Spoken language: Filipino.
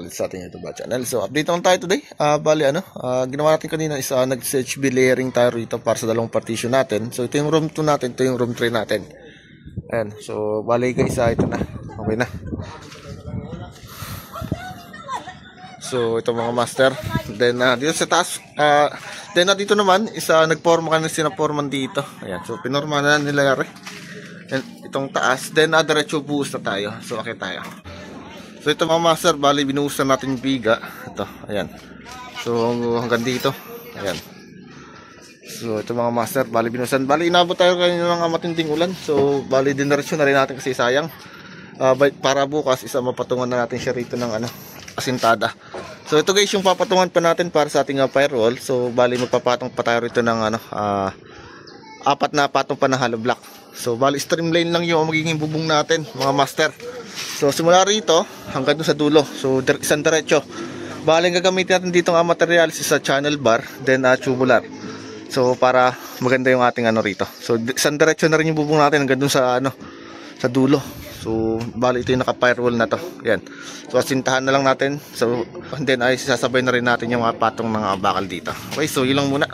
ulit sa ating YouTube channel. So, update naman tayo today. Ginawa natin kanina is nag-CHB layering tayo rito para sa dalawang partition natin. So, ito yung room 2 natin, ito yung room 3 natin. Ayan. So, bali guys, ito na. Okay na. So, ito mga master. Then, dito sa taas, dito naman, nagporma ka na sinaporman dito. Ayan. So, pinorma na nila itong taas. Then, diretso buhos na tayo. So, okay tayo. So ito mga master, bali binuhusan natin yung biga. Ito, ayan. So hanggang dito. Ayan. So ito mga master, bali binuhusan. Bali inabot tayo kanina ng matinding ulan. So bali diniretsyon na rin natin kasi sayang. Para bukas mapatungan na natin siya rito ng asintada. So ito guys yung papatungan pa natin para sa ating firewall. So bali magpapatong pa tayo rito ng 4 na patong pa na hollow block. So bali streamline lang yung magiging bubong natin mga master. So simula rito hanggang sa dulo. So isang diretso. Bali gagamitin natin dito ang materials sa channel bar, then tubular. So para maganda yung ating rito. So isang diretso na rin yung bubong natin hanggang dun sa sa dulo. So bali ito yung naka-firewall na to. Yan. So asintahan na lang natin. So and then sasabay na rin natin yung patong ng bakal dito. Okay, so yun lang muna.